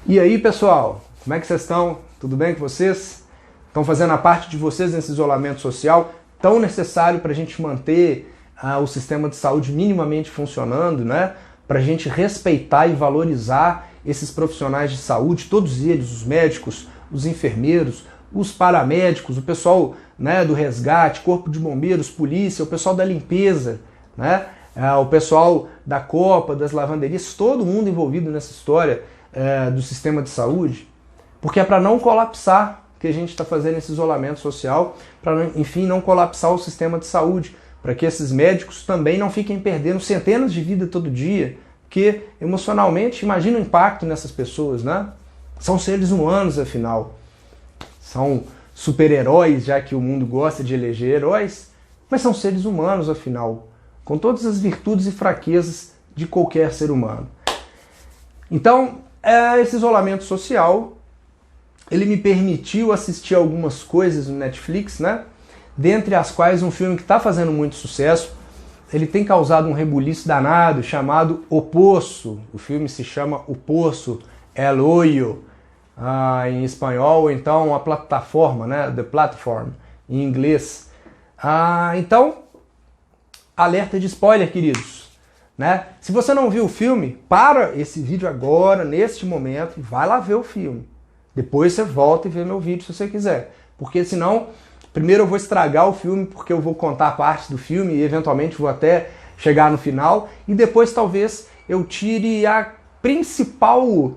E aí, pessoal, como é que vocês estão? Tudo bem com vocês? Estão fazendo a parte de vocês nesse isolamento social tão necessário para a gente manter o sistema de saúde minimamente funcionando, né? Para a gente respeitar e valorizar esses profissionais de saúde, todos eles, os médicos, os enfermeiros, os paramédicos, o pessoal, né, do resgate, corpo de bombeiros, polícia, o pessoal da limpeza, né? O pessoal da Copa, das lavanderias, todo mundo envolvido nessa história do sistema de saúde, porque é para não colapsar que a gente está fazendo esse isolamento social, para, enfim, não colapsar o sistema de saúde, para que esses médicos também não fiquem perdendo centenas de vidas todo dia, porque emocionalmente, imagina o impacto nessas pessoas, né? São seres humanos, afinal. São super-heróis, já que o mundo gosta de eleger heróis, mas são seres humanos, afinal, com todas as virtudes e fraquezas de qualquer ser humano. Então, esse isolamento social, ele me permitiu assistir algumas coisas no Netflix, né? Dentre as quais um filme que está fazendo muito sucesso, ele tem causado um rebuliço danado, chamado O Poço. O filme se chama O Poço, El Hoyo, em espanhol, ou então a plataforma, né? The Platform, em inglês. Então, alerta de spoiler, queridos. Né? Se você não viu o filme, para esse vídeo agora, neste momento, e vai lá ver o filme. Depois você volta e vê meu vídeo se você quiser. Porque senão, primeiro eu vou estragar o filme, porque eu vou contar parte do filme e eventualmente vou até chegar no final. E depois talvez eu tire a principal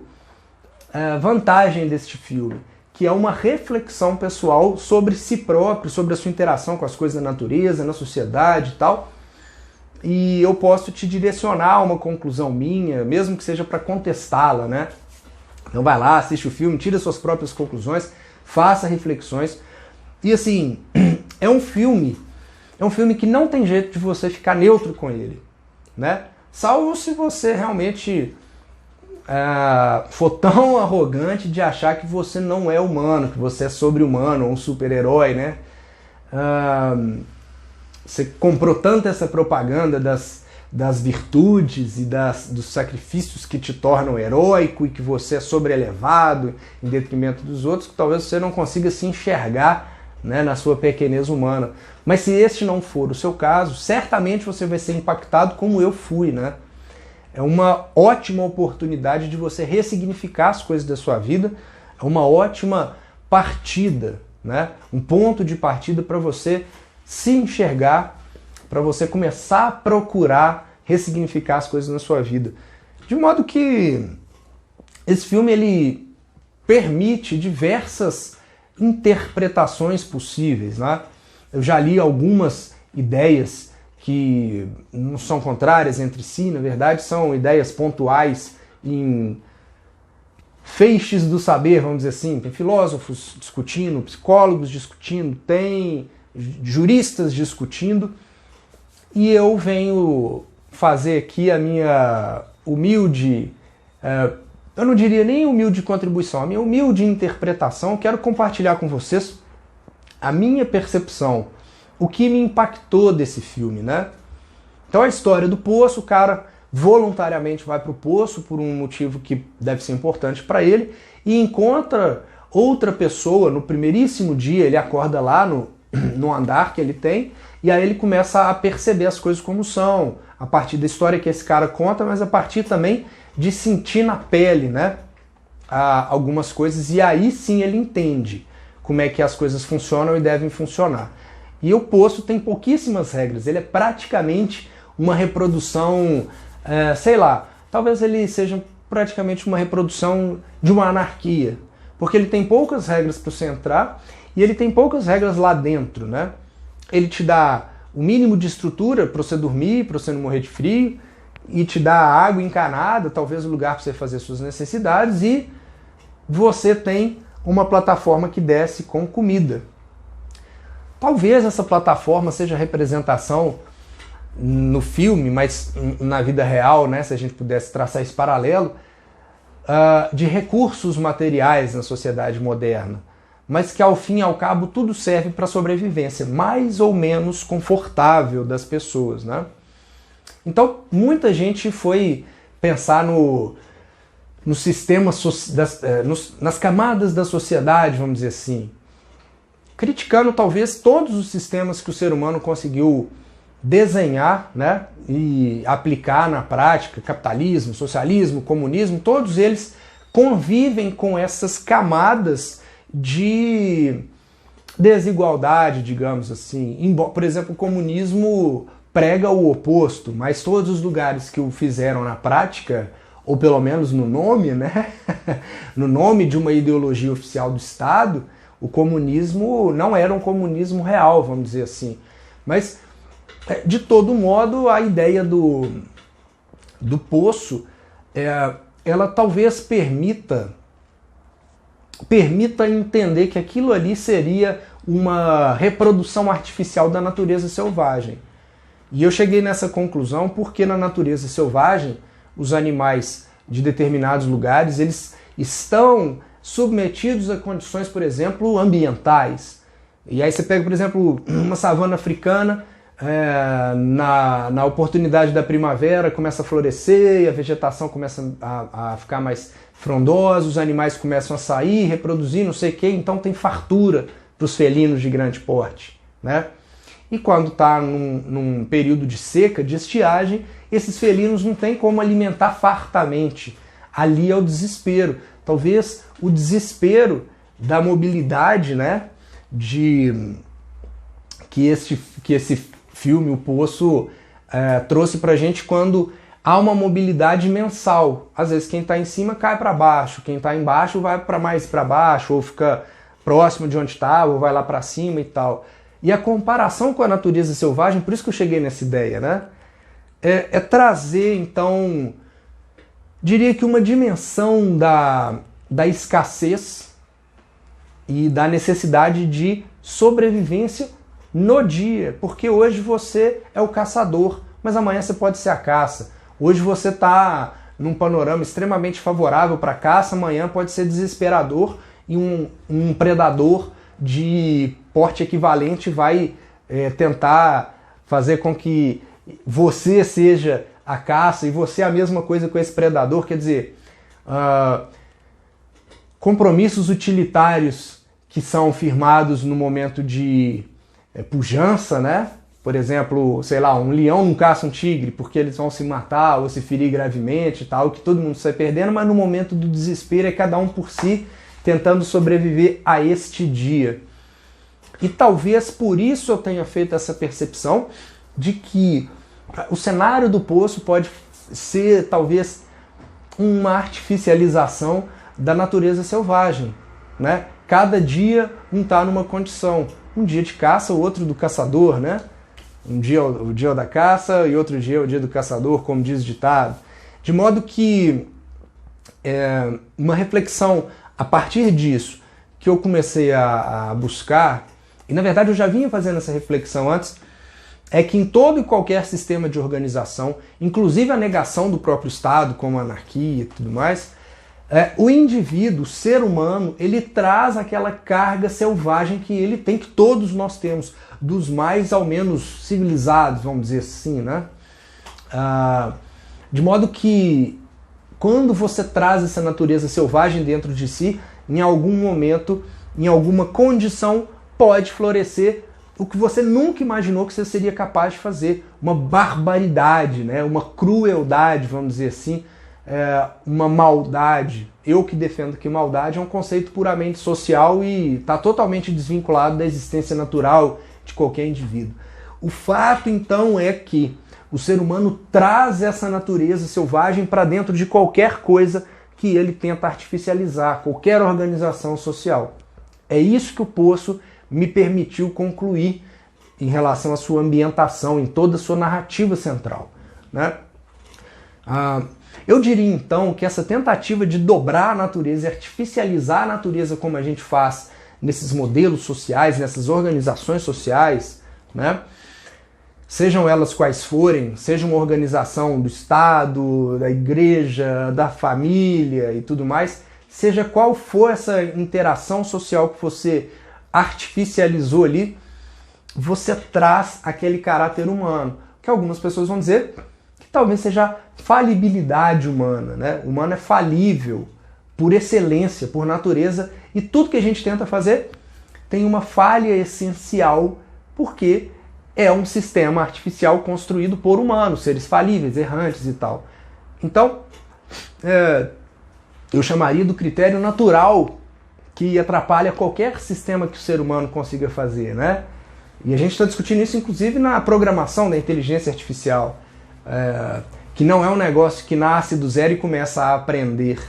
vantagem deste filme, que é uma reflexão pessoal sobre si próprio, sobre a sua interação com as coisas da natureza, na sociedade e tal. E eu posso te direcionar a uma conclusão minha, mesmo que seja para contestá-la, né? Então vai lá, assiste o filme, tira suas próprias conclusões, faça reflexões. E assim, é um filme que não tem jeito de você ficar neutro com ele, né? Salvo se você realmente for tão arrogante de achar que você não é humano, que você é sobre-humano ou um super-herói, né? Você comprou tanto essa propaganda das virtudes e dos sacrifícios que te tornam heróico e que você é sobrelevado em detrimento dos outros, que talvez você não consiga se enxergar, né, na sua pequenez humana. Mas se este não for o seu caso, certamente você vai ser impactado como eu fui, né? É uma ótima oportunidade de você ressignificar as coisas da sua vida, é uma ótima partida, né? Um ponto de partida para você se enxergar, para você começar a procurar ressignificar as coisas na sua vida. De modo que esse filme ele permite diversas interpretações possíveis, né? Eu já li algumas ideias que não são contrárias entre si, na verdade são ideias pontuais em feixes do saber, vamos dizer assim. Tem filósofos discutindo, psicólogos discutindo, tem juristas discutindo, e eu venho fazer aqui a minha humilde, eu não diria nem humilde contribuição, a minha humilde interpretação. Quero compartilhar com vocês a minha percepção, o que me impactou desse filme, né? Então a história do poço, o cara voluntariamente vai para o poço por um motivo que deve ser importante para ele, e encontra outra pessoa no primeiríssimo dia. Ele acorda lá no andar que ele tem, e aí ele começa a perceber as coisas como são, a partir da história que esse cara conta, mas a partir também de sentir na pele, né, algumas coisas, e aí sim ele entende como é que as coisas funcionam e devem funcionar. E o Poço tem pouquíssimas regras, ele é praticamente uma reprodução, sei lá, talvez ele seja praticamente uma reprodução de uma anarquia, porque ele tem poucas regras para você entrar, e ele tem poucas regras lá dentro, né? Ele te dá o mínimo de estrutura para você dormir, para você não morrer de frio, e te dá água encanada, talvez o lugar para você fazer suas necessidades, e você tem uma plataforma que desce com comida. Talvez essa plataforma seja a representação no filme, mas na vida real, né, se a gente pudesse traçar esse paralelo, de recursos materiais na sociedade moderna, mas que ao fim e ao cabo tudo serve para a sobrevivência mais ou menos confortável das pessoas, né? Então muita gente foi pensar no nos sistemas, nas camadas da sociedade, vamos dizer assim, criticando talvez todos os sistemas que o ser humano conseguiu desenhar, né, e aplicar na prática, capitalismo, socialismo, comunismo, todos eles convivem com essas camadas de desigualdade, digamos assim. Por exemplo, o comunismo prega o oposto, mas todos os lugares que o fizeram na prática, ou pelo menos no nome, né, no nome de uma ideologia oficial do Estado, o comunismo não era um comunismo real, vamos dizer assim. Mas, de todo modo, a ideia do poço, ela talvez permita entender que aquilo ali seria uma reprodução artificial da natureza selvagem. E eu cheguei nessa conclusão porque na natureza selvagem, os animais de determinados lugares, eles estão submetidos a condições, por exemplo, ambientais. E aí você pega, por exemplo, uma savana africana, na oportunidade da primavera começa a florescer, e a vegetação começa a ficar mais frondosa, os animais começam a sair, reproduzir, não sei o que, então tem fartura para os felinos de grande porte, né? E quando está num período de seca, de estiagem, esses felinos não têm como alimentar fartamente. Ali é o desespero. Talvez o desespero da mobilidade, né, que esse filme, O Poço, trouxe pra gente quando há uma mobilidade mensal. Às vezes quem está em cima cai para baixo, quem está embaixo vai para mais para baixo, ou fica próximo de onde estava, ou vai lá para cima e tal. E a comparação com a natureza selvagem, por isso que eu cheguei nessa ideia, né, é trazer, então, diria que uma dimensão da escassez e da necessidade de sobrevivência no dia, porque hoje você é o caçador, mas amanhã você pode ser a caça. Hoje você está num panorama extremamente favorável para a caça, amanhã pode ser desesperador e um predador de porte equivalente vai tentar fazer com que você seja a caça e você a mesma coisa com esse predador. Quer dizer, compromissos utilitários que são firmados no momento de pujança, né? Por exemplo, sei lá, um leão não caça um tigre porque eles vão se matar ou se ferir gravemente e tal, que todo mundo sai perdendo, mas no momento do desespero é cada um por si tentando sobreviver a este dia. E talvez por isso eu tenha feito essa percepção de que o cenário do Poço pode ser talvez uma artificialização da natureza selvagem, né? Cada dia um está numa condição. Um dia de caça, o outro do caçador, né? Um dia o dia da caça e outro dia o dia do caçador, como diz o ditado. De modo que uma reflexão a partir disso que eu comecei a buscar, e na verdade eu já vinha fazendo essa reflexão antes, é que em todo e qualquer sistema de organização, inclusive a negação do próprio Estado, como a anarquia e tudo mais, o indivíduo, o ser humano, ele traz aquela carga selvagem que ele tem, que todos nós temos, dos mais ao menos civilizados, vamos dizer assim, né? De modo que quando você traz essa natureza selvagem dentro de si, em algum momento, em alguma condição, pode florescer o que você nunca imaginou que você seria capaz de fazer. Uma barbaridade, né? Uma crueldade, vamos dizer assim, uma maldade. Eu que defendo que maldade é um conceito puramente social e está totalmente desvinculado da existência natural de qualquer indivíduo. O fato, então, é que o ser humano traz essa natureza selvagem para dentro de qualquer coisa que ele tenta artificializar, qualquer organização social. É isso que o Poço me permitiu concluir em relação à sua ambientação, em toda a sua narrativa central, né? Eu diria então que essa tentativa de dobrar a natureza e artificializar a natureza como a gente faz nesses modelos sociais, nessas organizações sociais, né? Sejam elas quais forem, seja uma organização do Estado, da igreja, da família e tudo mais, seja qual for essa interação social que você artificializou ali, você traz aquele caráter humano, que algumas pessoas vão dizer que talvez seja a falibilidade humana, né? O humano é falível por excelência, por natureza, e tudo que a gente tenta fazer tem uma falha essencial, porque é um sistema artificial construído por humanos, seres falíveis, errantes e tal. Então, eu chamaria do critério natural que atrapalha qualquer sistema que o ser humano consiga fazer, né? E a gente está discutindo isso, inclusive, na programação da inteligência artificial, que não é um negócio que nasce do zero e começa a aprender.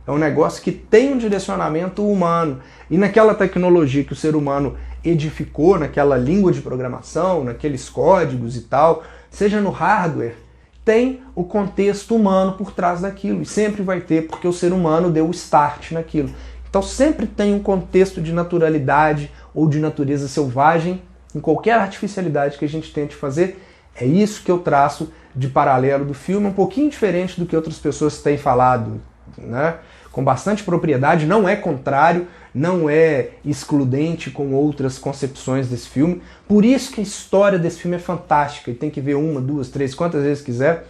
É um negócio que tem um direcionamento humano. E naquela tecnologia que o ser humano edificou, naquela língua de programação, naqueles códigos e tal, seja no hardware, tem o contexto humano por trás daquilo. E sempre vai ter, porque o ser humano deu o start naquilo. Então sempre tem um contexto de naturalidade ou de natureza selvagem em qualquer artificialidade que a gente tente fazer. É isso que eu traço de paralelo do filme, um pouquinho diferente do que outras pessoas têm falado, né? Com bastante propriedade, não é contrário, não é excludente com outras concepções desse filme. Por isso que a história desse filme é fantástica, e tem que ver uma, duas, três, quantas vezes quiser,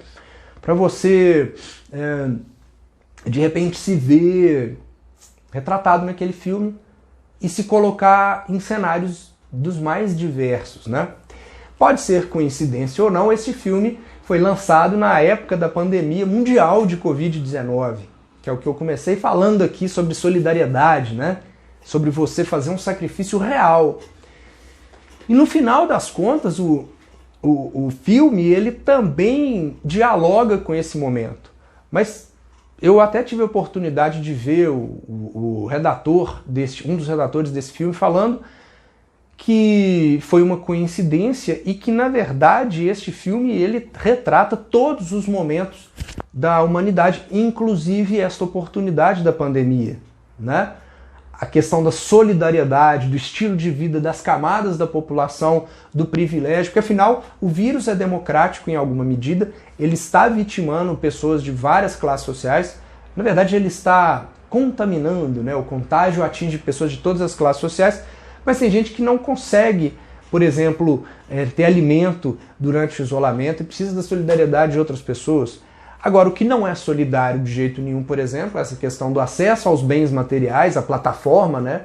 para você, de repente, se ver retratado naquele filme e se colocar em cenários dos mais diversos, né? Pode ser coincidência ou não, esse filme foi lançado na época da pandemia mundial de Covid-19, que é o que eu comecei falando aqui sobre solidariedade, né? Sobre você fazer um sacrifício real. E no final das contas, o filme ele também dialoga com esse momento. Mas eu até tive a oportunidade de ver o redator, um dos redatores desse filme, falando que foi uma coincidência e que, na verdade, este filme ele retrata todos os momentos da humanidade, inclusive esta oportunidade da pandemia, né? A questão da solidariedade, do estilo de vida, das camadas da população, do privilégio, porque afinal o vírus é democrático em alguma medida, ele está vitimando pessoas de várias classes sociais, na verdade ele está contaminando, né? O contágio atinge pessoas de todas as classes sociais, mas tem gente que não consegue, por exemplo, ter alimento durante o isolamento e precisa da solidariedade de outras pessoas. Agora, o que não é solidário de jeito nenhum, por exemplo, é essa questão do acesso aos bens materiais, a plataforma, né?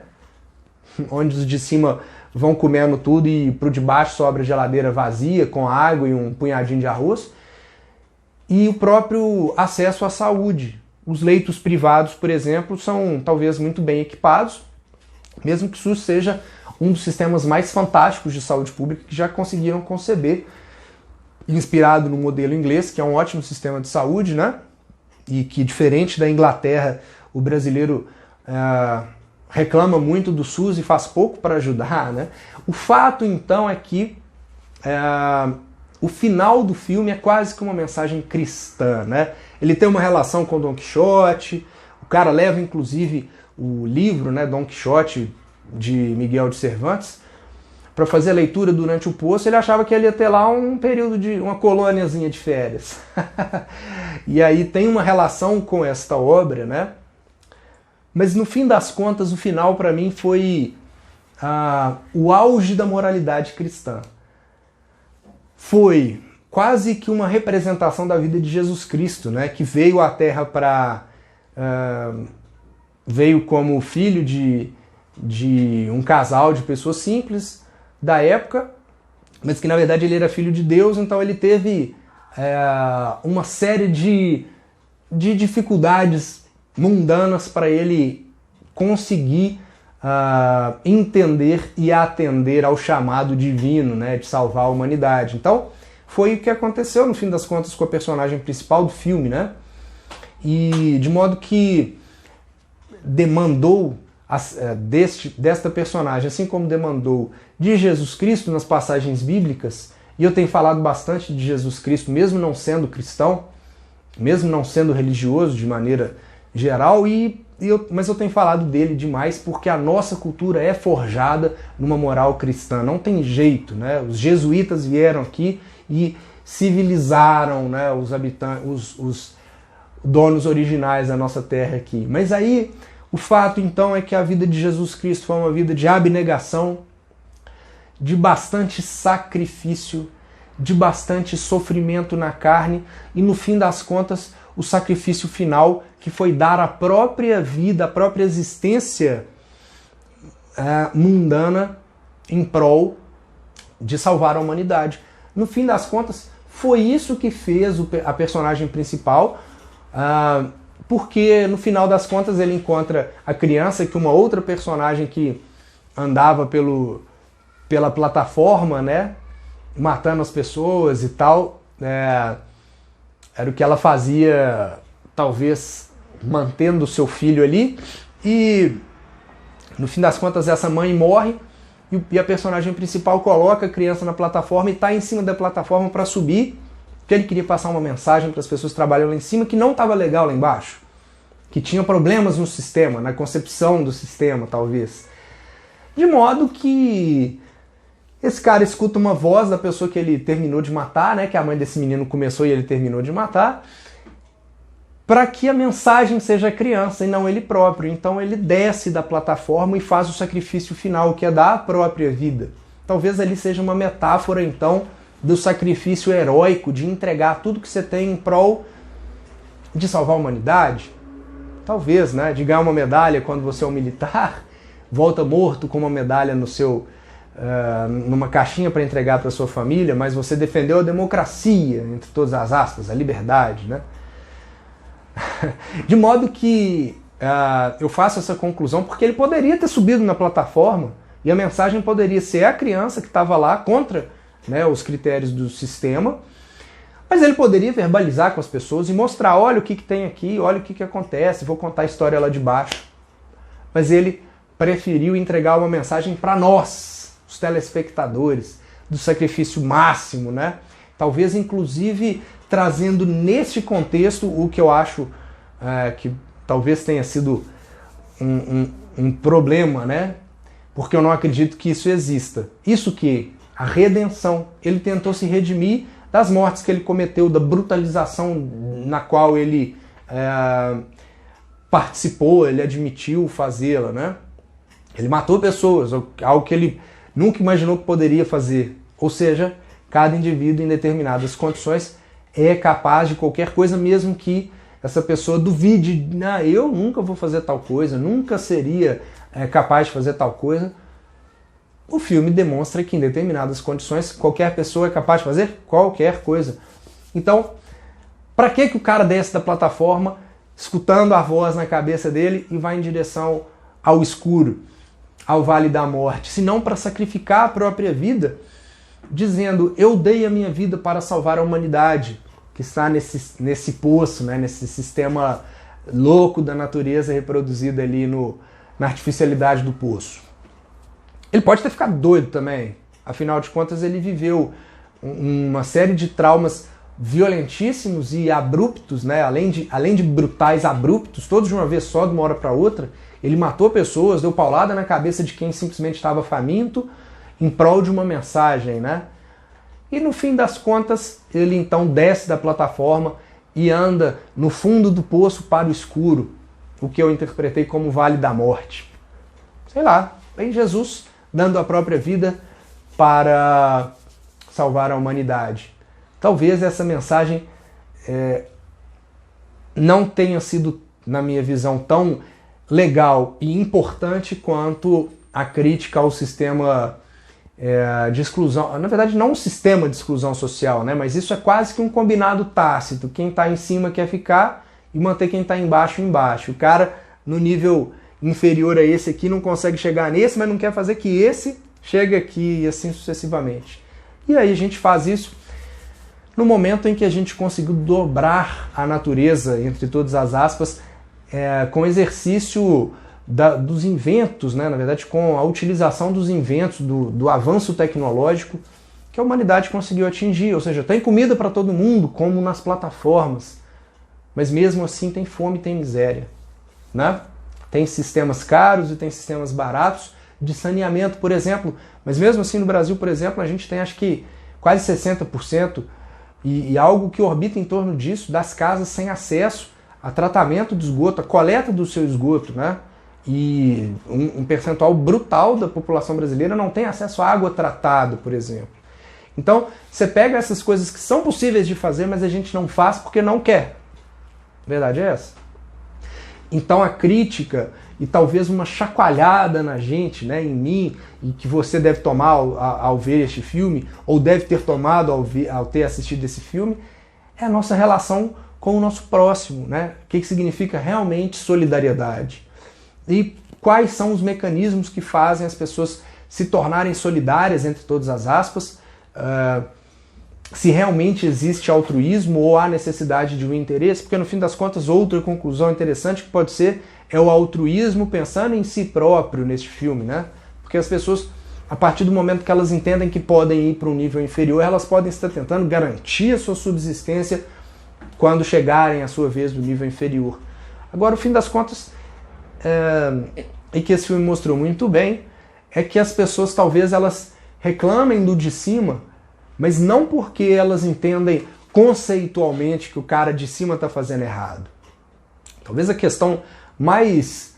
Onde os de cima vão comendo tudo e pro de baixo sobra geladeira vazia, com água e um punhadinho de arroz. E o próprio acesso à saúde. Os leitos privados, por exemplo, são talvez muito bem equipados, mesmo que o SUS seja um dos sistemas mais fantásticos de saúde pública que já conseguiram conceber, inspirado no modelo inglês, que é um ótimo sistema de saúde, né? E que, diferente da Inglaterra, o brasileiro reclama muito do SUS e faz pouco para ajudar, né? O fato, então, é que o final do filme é quase que uma mensagem cristã, né? Ele tem uma relação com Dom Quixote, o cara leva, inclusive, o livro, né, Dom Quixote, de Miguel de Cervantes, para fazer a leitura durante o poço. Ele achava que ele ia ter lá um período de uma colôniazinha de férias. E aí tem uma relação com esta obra, né? Mas no fim das contas, o final para mim foi o auge da moralidade cristã. Foi quase que uma representação da vida de Jesus Cristo, né? Que veio à Terra para... veio como filho de um casal de pessoas simples da época, mas que na verdade ele era filho de Deus, então ele teve uma série de dificuldades mundanas para ele conseguir entender e atender ao chamado divino, né, de salvar a humanidade. Então foi o que aconteceu no fim das contas com a personagem principal do filme, né? E de modo que demandou desta personagem, assim como demandou de Jesus Cristo nas passagens bíblicas, e eu tenho falado bastante de Jesus Cristo, mesmo não sendo cristão, mesmo não sendo religioso de maneira geral, mas eu tenho falado dele demais porque a nossa cultura é forjada numa moral cristã, não tem jeito, né? Os jesuítas vieram aqui e civilizaram, né, os habitantes, os donos originais da nossa terra aqui. Mas aí o fato então é que a vida de Jesus Cristo foi uma vida de abnegação, de bastante sacrifício, de bastante sofrimento na carne e, no fim das contas, o sacrifício final, que foi dar a própria vida, a própria existência mundana em prol de salvar a humanidade. No fim das contas, foi isso que fez a personagem principal, porque no final das contas ele encontra a criança, que uma outra personagem que andava pela plataforma, né, matando as pessoas e tal, era o que ela fazia, talvez mantendo o seu filho ali, e no fim das contas essa mãe morre e a personagem principal coloca a criança na plataforma e está em cima da plataforma para subir, porque ele queria passar uma mensagem para as pessoas que trabalham lá em cima que não estava legal lá embaixo, que tinha problemas no sistema, na concepção do sistema, talvez. De modo que esse cara escuta uma voz da pessoa que ele terminou de matar, né, que a mãe desse menino começou e ele terminou de matar, para que a mensagem seja a criança e não ele próprio. Então ele desce da plataforma e faz o sacrifício final, que é dar a própria vida. Talvez ali seja uma metáfora, então, do sacrifício heróico, de entregar tudo que você tem em prol de salvar a humanidade. Talvez, né, de ganhar uma medalha quando você é um militar, volta morto com uma medalha no seu... numa caixinha para entregar para sua família, mas você defendeu a democracia, entre todas as aspas, a liberdade, né? De modo que eu faço essa conclusão porque ele poderia ter subido na plataforma e a mensagem poderia ser a criança que estava lá contra, né, os critérios do sistema, mas ele poderia verbalizar com as pessoas e mostrar, olha o que tem aqui, olha o que acontece, vou contar a história lá de baixo. Mas ele preferiu entregar uma mensagem para nós, os telespectadores, do sacrifício máximo, né? Talvez, inclusive, trazendo neste contexto o que eu acho que talvez tenha sido um problema, né? Porque eu não acredito que isso exista. Isso que a redenção, ele tentou se redimir das mortes que ele cometeu, da brutalização na qual ele participou, ele admitiu fazê-la, né? Ele matou pessoas, algo que ele nunca imaginou que poderia fazer. Ou seja, cada indivíduo em determinadas condições é capaz de qualquer coisa, mesmo que essa pessoa duvide, eu nunca vou fazer tal coisa, nunca seria capaz de fazer tal coisa. O filme demonstra que em determinadas condições qualquer pessoa é capaz de fazer qualquer coisa. Então, para que o cara desce da plataforma, escutando a voz na cabeça dele e vai em direção ao escuro, ao vale da morte, se não para sacrificar a própria vida, dizendo, eu dei a minha vida para salvar a humanidade, que está nesse poço, né, nesse sistema louco da natureza reproduzida ali na artificialidade do poço. Ele pode ter ficado doido também, afinal de contas ele viveu uma série de traumas violentíssimos e abruptos, né, além de brutais abruptos, todos de uma vez só, de uma hora para outra. Ele matou pessoas, deu paulada na cabeça de quem simplesmente estava faminto, em prol de uma mensagem, né? E no fim das contas, ele então desce da plataforma e anda no fundo do poço para o escuro, o que eu interpretei como vale da morte. Sei lá, vem Jesus dando a própria vida para salvar a humanidade. Talvez essa mensagem não tenha sido, na minha visão, tão legal e importante quanto a crítica ao sistema de exclusão, na verdade não um sistema de exclusão social, né? Mas isso é quase que um combinado tácito, quem está em cima quer ficar e manter quem está embaixo embaixo. O cara no nível inferior a esse aqui não consegue chegar nesse, mas não quer fazer que esse chegue aqui e assim sucessivamente. E aí a gente faz isso no momento em que a gente conseguiu dobrar a natureza, entre todas as aspas, com o exercício dos inventos, né? Na verdade, com a utilização dos inventos, do avanço tecnológico que a humanidade conseguiu atingir. Ou seja, tem comida para todo mundo, como nas plataformas, mas mesmo assim tem fome e tem miséria, né? Tem sistemas caros e tem sistemas baratos de saneamento, por exemplo, mas mesmo assim no Brasil, por exemplo, a gente tem acho que quase 60% e algo que orbita em torno disso, das casas sem acesso a tratamento de esgoto, a coleta do seu esgoto, né? E um percentual brutal da população brasileira não tem acesso à água tratada, por exemplo. Então, você pega essas coisas que são possíveis de fazer, mas a gente não faz porque não quer. A verdade é essa. Então, a crítica e talvez uma chacoalhada na gente, né, em mim, e que você deve tomar ao ver este filme, ou deve ter tomado ao ter assistido esse filme, é a nossa relação com o nosso próximo, né? O que significa realmente solidariedade. E quais são os mecanismos que fazem as pessoas se tornarem solidárias, entre todas as aspas, se realmente existe altruísmo ou há necessidade de um interesse, porque no fim das contas outra conclusão interessante que pode ser é o altruísmo pensando em si próprio neste filme, né? Porque as pessoas, a partir do momento que elas entendem que podem ir para um nível inferior, elas podem estar tentando garantir a sua subsistência quando chegarem à sua vez do nível inferior. Agora, no fim das contas, e que esse filme mostrou muito bem, é que as pessoas talvez elas reclamem do de cima, mas não porque elas entendem conceitualmente que o cara de cima está fazendo errado. Talvez a questão mais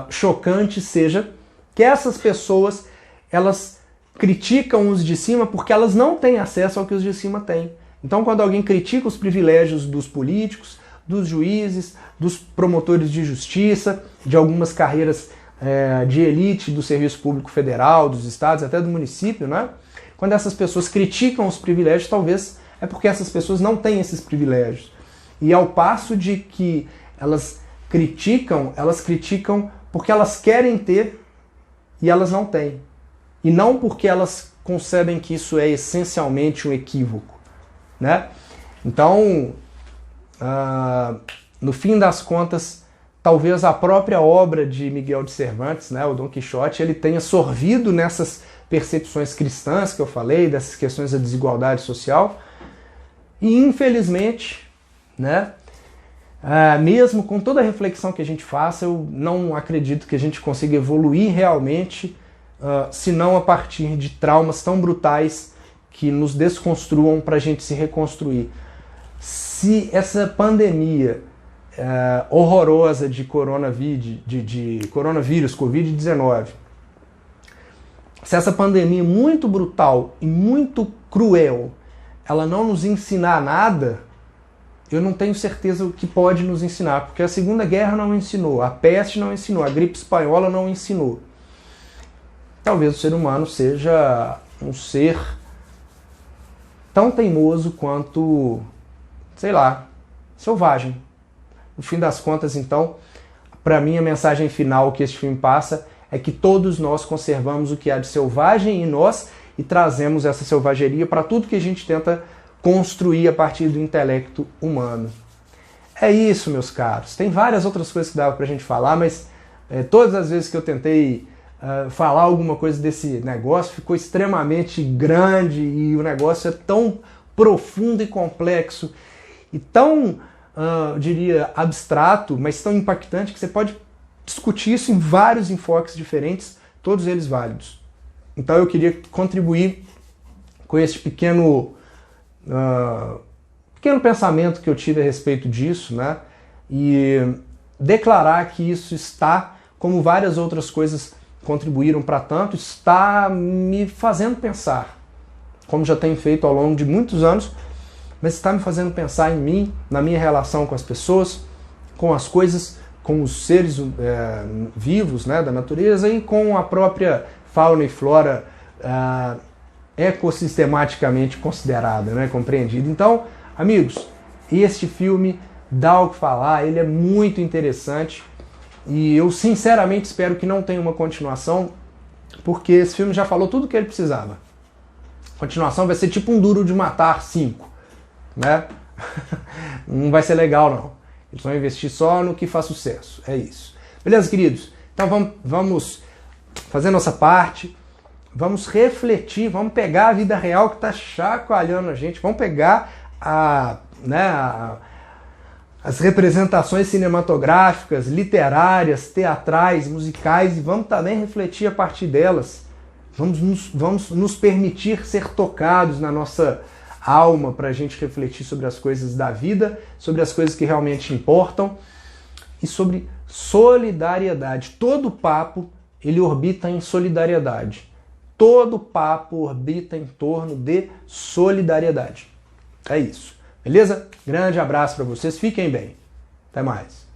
chocante seja que essas pessoas elas criticam os de cima porque elas não têm acesso ao que os de cima têm. Então, quando alguém critica os privilégios dos políticos, dos juízes, dos promotores de justiça, de algumas carreiras de elite do serviço público federal, dos estados, até do município, né? Quando essas pessoas criticam os privilégios, talvez é porque essas pessoas não têm esses privilégios. E ao passo de que elas criticam porque elas querem ter e elas não têm. E não porque elas concebem que isso é essencialmente um equívoco, né? Então, no fim das contas, talvez a própria obra de Miguel de Cervantes, né, o Dom Quixote, ele tenha sorvido nessas percepções cristãs que eu falei, dessas questões da desigualdade social. E infelizmente, né, mesmo com toda a reflexão que a gente faça, eu não acredito que a gente consiga evoluir realmente, senão a partir de traumas tão brutais que nos desconstruam para a gente se reconstruir. Se essa pandemia horrorosa de coronavírus, Covid-19, se essa pandemia muito brutal e muito cruel, ela não nos ensinar nada, eu não tenho certeza o que pode nos ensinar, porque a Segunda Guerra não ensinou, a peste não ensinou, a gripe espanhola não ensinou. Talvez o ser humano seja um ser tão teimoso quanto, sei lá, selvagem. No fim das contas, então, para mim a mensagem final que este filme passa é que todos nós conservamos o que há de selvagem em nós e trazemos essa selvageria para tudo que a gente tenta construir a partir do intelecto humano. É isso, meus caros. Tem várias outras coisas que dava pra gente falar, mas todas as vezes que eu tentei falar alguma coisa desse negócio, ficou extremamente grande e o negócio é tão profundo e complexo e tão, diria, abstrato, mas tão impactante que você pode discutir isso em vários enfoques diferentes, todos eles válidos. Então eu queria contribuir com esse pequeno pensamento que eu tive a respeito disso, né? E declarar que isso está, como várias outras coisas contribuíram para tanto, está me fazendo pensar, como já tenho feito ao longo de muitos anos, mas está me fazendo pensar em mim, na minha relação com as pessoas, com as coisas, com os seres vivos, né, da natureza e com a própria fauna e flora ecossistematicamente considerada, né, compreendida. Então, amigos, este filme dá o que falar, ele é muito interessante e eu sinceramente espero que não tenha uma continuação, porque esse filme já falou tudo o que ele precisava. A continuação vai ser tipo um Duro de Matar 5, né? Não vai ser legal, não. Eles vão investir só no que faz sucesso, é isso. Beleza, queridos? Então vamos fazer nossa parte, vamos refletir, vamos pegar a vida real que está chacoalhando a gente, vamos pegar as representações cinematográficas, literárias, teatrais, musicais e vamos também refletir a partir delas. Vamos nos permitir ser tocados na nossa alma para a gente refletir sobre as coisas da vida, sobre as coisas que realmente importam e sobre solidariedade. Todo papo ele orbita em solidariedade. todo o papo orbita em torno de solidariedade. É isso. Beleza? Grande abraço para vocês. Fiquem bem. Até mais.